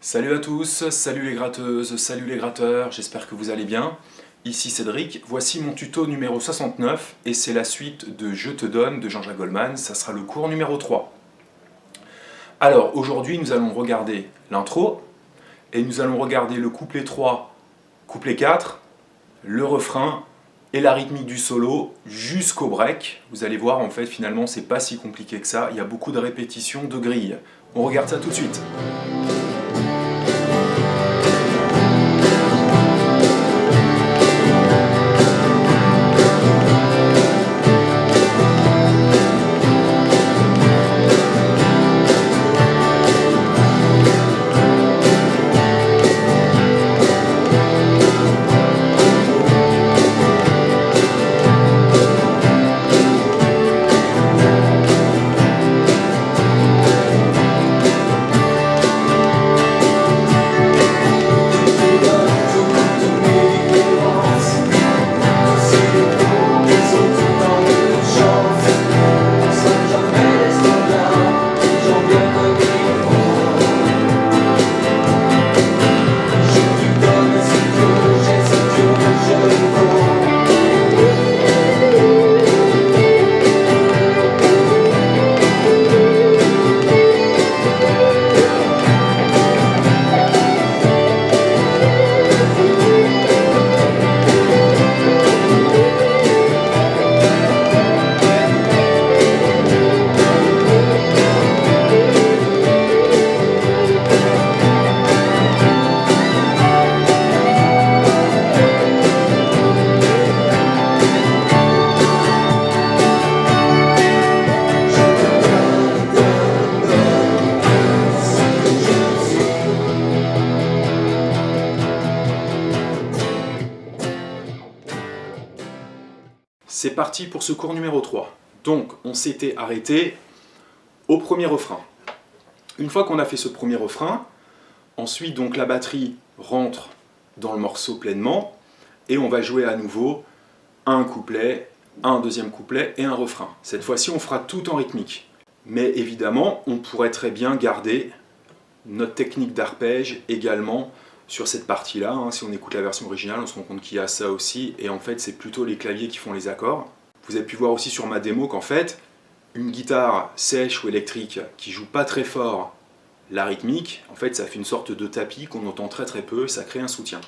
Salut à tous, salut les gratteuses, salut les gratteurs, j'espère que vous allez bien. Ici Cédric, voici mon tuto numéro 69 et c'est la suite de Je te donne de Jean-Jacques Goldman, ça sera le cours numéro 3. Alors aujourd'hui nous allons regarder l'intro et nous allons regarder le couplet 3, couplet 4, le refrain et la rythmique du solo jusqu'au break. Vous allez voir en fait finalement c'est pas si compliqué que ça, il y a beaucoup de répétitions, de grilles. On regarde ça tout de suite. C'est parti pour ce cours numéro 3. Donc, on s'était arrêté au premier refrain. Une fois qu'on a fait ce premier refrain, ensuite donc la batterie rentre dans le morceau pleinement et on va jouer à nouveau un couplet, un deuxième couplet et un refrain. Cette fois-ci, on fera tout en rythmique. Mais évidemment, on pourrait très bien garder notre technique d'arpège également sur cette partie-là, hein. Si on écoute la version originale, on se rend compte qu'il y a ça aussi, et en fait c'est plutôt les claviers qui font les accords. Vous avez pu voir aussi sur ma démo qu'en fait, une guitare sèche ou électrique qui joue pas très fort la rythmique, en fait ça fait une sorte de tapis qu'on entend très très peu, ça crée un soutien.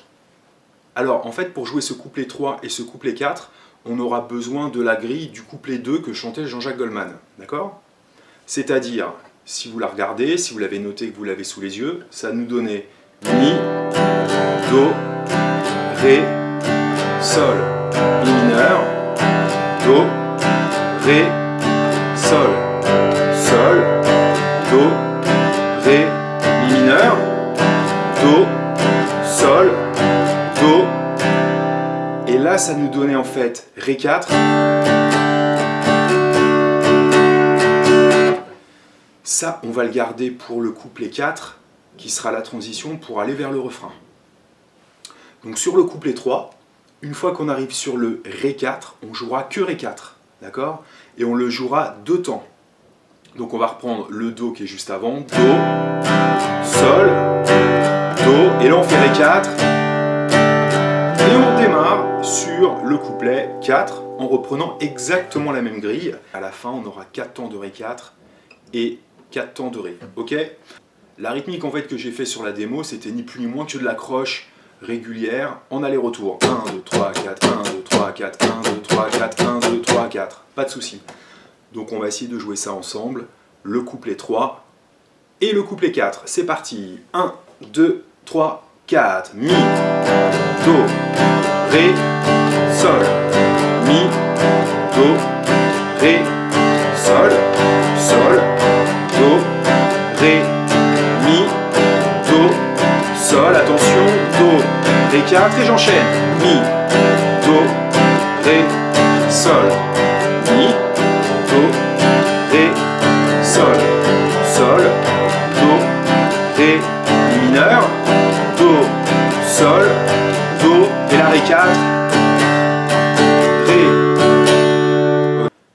Alors en fait pour jouer ce couplet 3 et ce couplet 4, on aura besoin de la grille du couplet 2 que chantait Jean-Jacques Goldman, d'accord? C'est-à-dire, si vous la regardez, si vous l'avez noté, que vous l'avez sous les yeux, ça nous donnait Mi, Do, Ré, Sol, Mi mineur, Do, Ré, Sol, Sol, Do, Ré, Mi mineur, Do, Sol, Do. Et là, ça nous donnait en fait Ré 4. Ça, on va le garder pour le couplet 4, qui sera la transition pour aller vers le refrain. Donc sur le couplet 3, une fois qu'on arrive sur le Ré 4, on jouera que Ré 4, d'accord? Et on le jouera deux temps. Donc on va reprendre le Do qui est juste avant, Do, Sol, Do, et là on fait Ré 4, et on démarre sur le couplet 4 en reprenant exactement la même grille. À la fin, on aura 4 temps de Ré 4 et 4 temps de Ré, ok? La rythmique en fait que j'ai fait sur la démo, c'était ni plus ni moins que de l'accroche régulière en aller-retour. 1, 2, 3, 4, 1, 2, 3, 4, 1, 2, 3, 4, 1, 2, 3, 4. Pas de souci. Donc on va essayer de jouer ça ensemble. Le couplet 3 et le couplet 4. C'est parti. 1, 2, 3, 4. Mi, Do, Ré, Sol. Mi, Do, Ré, Sol, Sol, Do, Ré, Mi, Do, Sol, attention, Do, Ré 4 et j'enchaîne. Mi, Do, Ré, Sol, Mi, Do, Ré, Sol, Sol, Do, Ré, Mi mineur, Do, Sol, Do, et la Ré 4, Ré.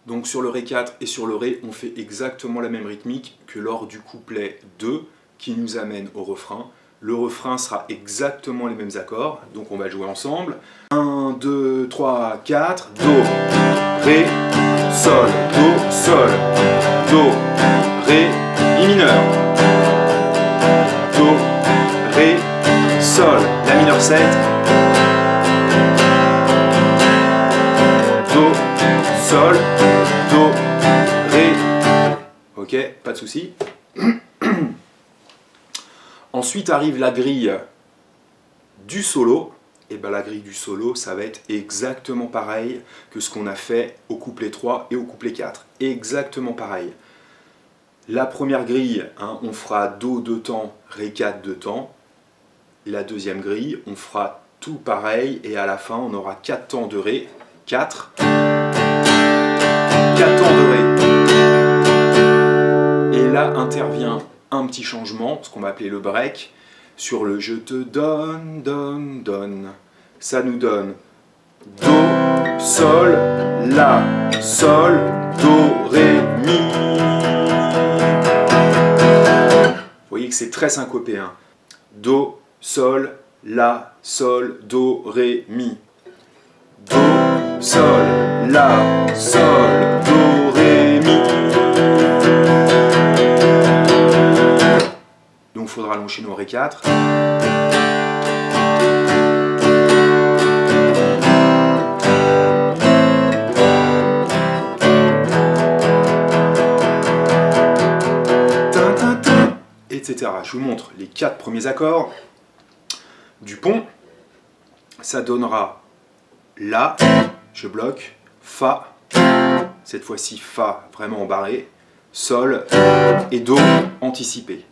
Donc sur le Ré 4 et sur le Ré, on fait exactement la même rythmique que lors du couplet 2 qui nous amène au refrain. Le refrain sera exactement les mêmes accords, donc on va jouer ensemble. 1, 2, 3, 4, Do, Ré, Sol, Do, Sol, Do, Ré, Mi mineur, Do, Ré, Sol, La mineur 7, Do, Sol, Do, Ré. Ok, pas de souci. Ensuite arrive la grille du solo. Et bien la grille du solo, ça va être exactement pareil que ce qu'on a fait au couplet 3 et au couplet 4. Exactement pareil. La première grille, hein, on fera Do 2 temps, Ré 4 2 temps. La deuxième grille, on fera tout pareil et à la fin, on aura 4 temps de Ré, 4, 4 temps de Ré. Et là intervient un petit changement, ce qu'on va appeler le break, sur le je te donne, donne, donne. Ça nous donne Do, Sol, La, Sol, Do, Ré, Mi. Vous voyez que c'est très syncopé. Hein. Do, Sol, La, Sol, Do, Ré, Mi. Do, Sol, La, Sol, Do, Ré, Mi. Donc il faudra l'enchaîner au Ré 4. Etc. Je vous montre les 4 premiers accords du pont. Ça donnera La, je bloque, Fa, cette fois-ci Fa vraiment embarré, Sol et Do anticipé.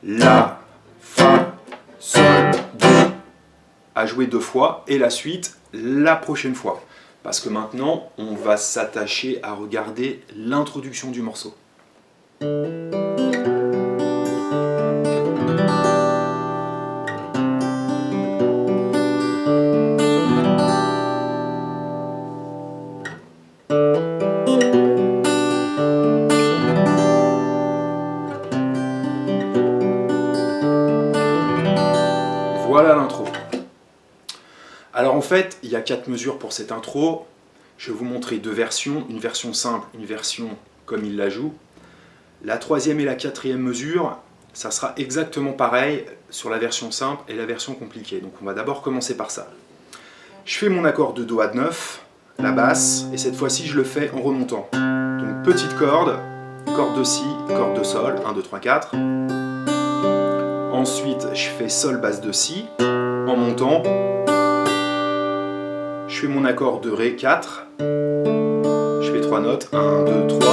La, Fa, Sol, Do à jouer 2 fois et la suite la prochaine fois. Parce que maintenant, on va s'attacher à regarder l'introduction du morceau. Voilà l'intro. Alors en fait, il y a 4 mesures pour cette intro. Je vais vous montrer 2 versions, une version simple, une version comme il la joue. La 3e et la 4e mesure, ça sera exactement pareil sur la version simple et la version compliquée. Donc on va d'abord commencer par ça. Je fais mon accord de Do à 9, la basse, et cette fois-ci je le fais en remontant. Donc petite corde, corde de Si, corde de Sol, 1, 2, 3, 4. Ensuite, je fais Sol, basse de Si, en montant. Je fais mon accord de Ré 4. Je fais 3 notes, 1, 2, 3.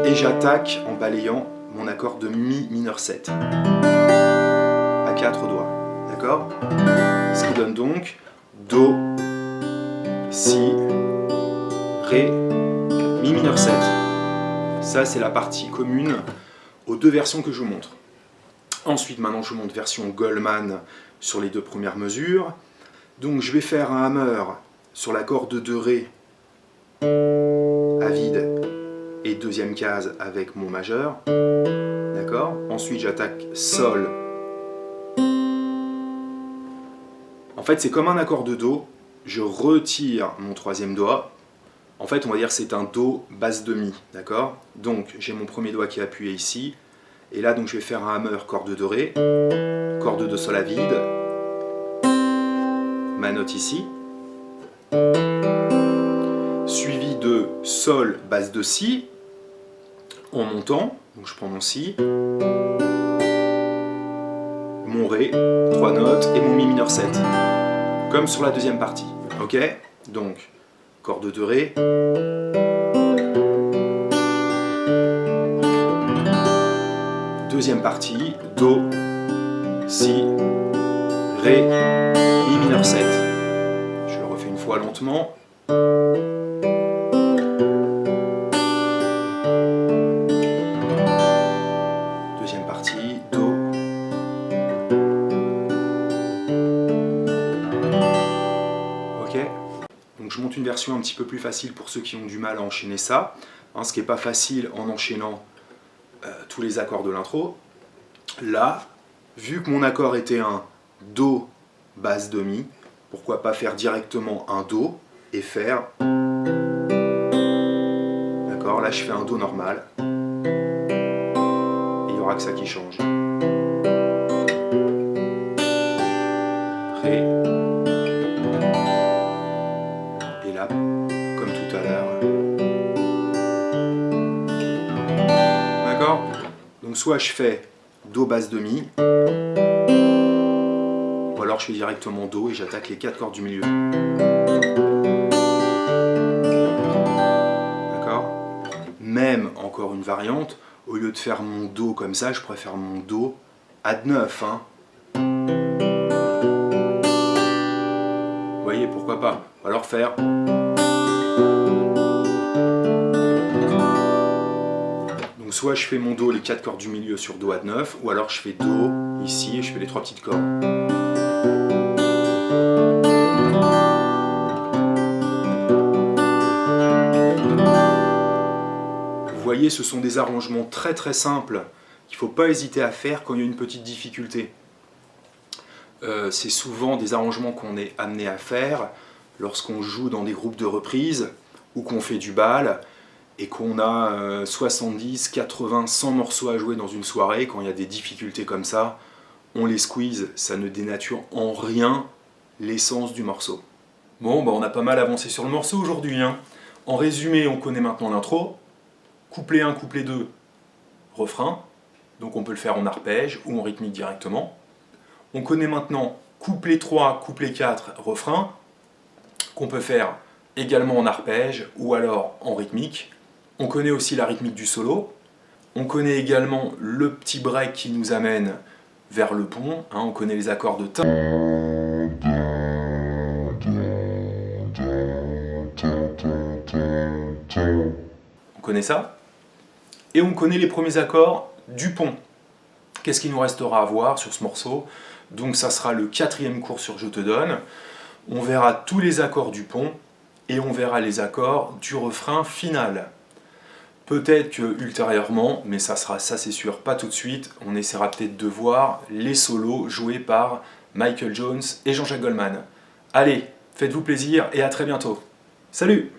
Et j'attaque en balayant mon accord de Mi mineur 7. À 4 doigts. D'accord? Ce qui donne donc Do, Si, Ré, Mi mineur 7. Ça, c'est la partie commune aux 2 versions que je vous montre. Ensuite, maintenant, je vous montre version Goldman sur les 2 premières mesures. Donc, je vais faire un hammer sur la corde de Ré à vide et 2e case avec mon majeur. D'accord? Ensuite, j'attaque Sol. En fait, c'est comme un accord de Do. Je retire mon 3e doigt. En fait, on va dire que c'est un Do basse de Mi. D'accord? Donc, j'ai mon premier doigt qui est appuyé ici. Et là, donc, je vais faire un hammer corde de Ré, corde de Sol à vide, ma note ici, suivi de Sol, basse de Si, en montant, donc je prends mon Si, mon Ré, 3 notes, et mon Mi mineur 7, comme sur la 2e partie. Ok? Donc, corde de Ré, deuxième partie, Do, Si, Ré, Mi mineur 7. Je le refais une fois lentement. Deuxième partie, Do. Ok? Donc je monte une version un petit peu plus facile pour ceux qui ont du mal à enchaîner ça. Hein, ce qui n'est pas facile en enchaînant tous les accords de l'intro. La, Vu que mon accord était un Do basse demi, pourquoi pas faire directement un Do et faire... D'accord, là je fais un Do normal. Et il n'y aura que ça qui change. Ré. Et là, comme tout à l'heure. D'accord? Donc soit je fais Do basse demi, ou alors je fais directement Do et j'attaque les 4 cordes du milieu. D'accord? Même, encore une variante, au lieu de faire mon Do comme ça, je pourrais faire mon Do Add 9. Hein. Vous voyez, pourquoi pas? Ou alors faire... Donc soit je fais mon Do, les 4 cordes du milieu sur Do Add 9, ou alors je fais Do ici et je fais les 3 petites cordes. Vous voyez, ce sont des arrangements très très simples qu'il ne faut pas hésiter à faire quand il y a une petite difficulté. C'est souvent des arrangements qu'on est amené à faire lorsqu'on joue dans des groupes de reprises ou qu'on fait du bal et qu'on a 70, 80, 100 morceaux à jouer dans une soirée. Quand il y a des difficultés comme ça, on les squeeze, ça ne dénature en rien l'essence du morceau. Bon, bah on a pas mal avancé sur le morceau aujourd'hui. Hein. En résumé, on connaît maintenant l'intro. Couplet 1, couplet 2, refrain. Donc on peut le faire en arpège ou en rythmique directement. On connaît maintenant couplet 3, couplet 4, refrain, qu'on peut faire également en arpège ou alors en rythmique. On connaît aussi la rythmique du solo. On connaît également le petit break qui nous amène vers le pont. Hein, on connaît les accords de ta. On connaît ça. Et on connaît les premiers accords du pont. Qu'est-ce qu'il nous restera à voir sur ce morceau? Donc ça sera le 4e cours sur Je te donne. On verra tous les accords du pont et on verra les accords du refrain final. Peut-être que ultérieurement, mais ça c'est sûr, pas tout de suite, on essaiera peut-être de voir les solos joués par Michael Jones et Jean-Jacques Goldman. Allez, faites-vous plaisir et à très bientôt. Salut!